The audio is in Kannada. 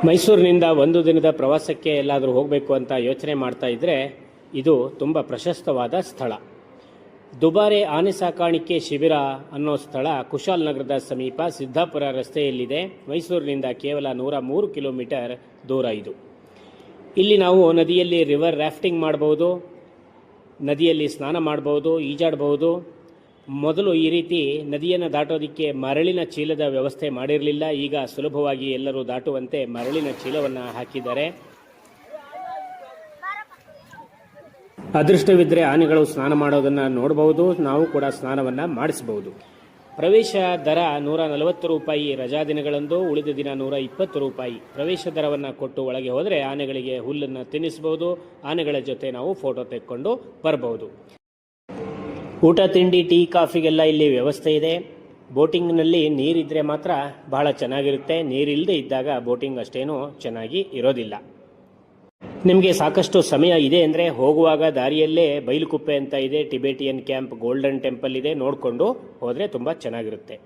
ಮೈಸೂರಿನಿಂದ ಒಂದು ದಿನದ ಪ್ರವಾಸಕ್ಕೆ ಎಲ್ಲಾದರೂ ಹೋಗಬೇಕು ಅಂತ ಯೋಚನೆ ಮಾಡ್ತಾ ಇದ್ದರೆ ಇದು ತುಂಬ ಪ್ರಶಸ್ತವಾದ ಸ್ಥಳ. ದುಬಾರೆ ಆನೆ ಸಾಕಾಣಿಕೆ ಶಿಬಿರ ಅನ್ನೋ ಸ್ಥಳ ಕುಶಾಲನಗರದ ಸಮೀಪ ಸಿದ್ದಾಪುರ ರಸ್ತೆಯಲ್ಲಿದೆ. ಮೈಸೂರಿನಿಂದ ಕೇವಲ 103 ಕಿಲೋಮೀಟರ್ ದೂರ ಇದು. ಇಲ್ಲಿ ನಾವು ನದಿಯಲ್ಲಿ ರಿವರ್ ರಾಫ್ಟಿಂಗ್ ಮಾಡಬಹುದು, ನದಿಯಲ್ಲಿ ಸ್ನಾನ ಮಾಡಬಹುದು, ಈಜಾಡಬಹುದು. ಮೊದಲು ಈ ರೀತಿ ನದಿಯನ್ನು ದಾಟೋದಕ್ಕೆ ಮರಳಿನ ಚೀಲದ ವ್ಯವಸ್ಥೆ ಮಾಡಿರಲಿಲ್ಲ. ಈಗ ಸುಲಭವಾಗಿ ಎಲ್ಲರೂ ದಾಟುವಂತೆ ಮರಳಿನ ಚೀಲವನ್ನು ಹಾಕಿದ್ದಾರೆ. ಅದೃಷ್ಟವಿದ್ದರೆ ಆನೆಗಳು ಸ್ನಾನ ಮಾಡೋದನ್ನು ನೋಡಬಹುದು, ನಾವು ಕೂಡ ಸ್ನಾನವನ್ನು ಮಾಡಿಸಬಹುದು. ಪ್ರವೇಶ ದರ 140 ರೂಪಾಯಿ ರಜಾ ದಿನಗಳಂದು, ಉಳಿದ ದಿನ 120 ರೂಪಾಯಿ. ಪ್ರವೇಶ ದರವನ್ನು ಕೊಟ್ಟು ಒಳಗೆ ಹೋದರೆ ಆನೆಗಳಿಗೆ ಹುಲ್ಲನ್ನು ತಿನ್ನಿಸಬಹುದು. ಆನೆಗಳ ಜೊತೆ ನಾವು ಫೋಟೋ ತೆಕ್ಕೊಂಡು ಬರಬಹುದು. ಊಟ ತಿಂಡಿ ಟೀ ಕಾಫಿಗೆಲ್ಲ ಇಲ್ಲಿ ವ್ಯವಸ್ಥೆ ಇದೆ. ಬೋಟಿಂಗ್ನಲ್ಲಿ ನೀರಿದ್ದರೆ ಮಾತ್ರ ಬಹಳ ಚೆನ್ನಾಗಿರುತ್ತೆ. ನೀರಿಲ್ಲದೆ ಇದ್ದಾಗ ಬೋಟಿಂಗ್ ಅಷ್ಟೇನೂ ಚೆನ್ನಾಗಿ ಇರೋದಿಲ್ಲ. ನಿಮಗೆ ಸಾಕಷ್ಟು ಸಮಯ ಇದೆ ಅಂದರೆ ಹೋಗುವಾಗ ದಾರಿಯಲ್ಲೇ ಬೈಲುಕುಪ್ಪೆ ಅಂತ ಇದೆ, ಟಿಬೇಟಿಯನ್ ಕ್ಯಾಂಪ್, ಗೋಲ್ಡನ್ ಟೆಂಪಲ್ ಇದೆ, ನೋಡಿಕೊಂಡು ಹೋದರೆ ತುಂಬ ಚೆನ್ನಾಗಿರುತ್ತೆ.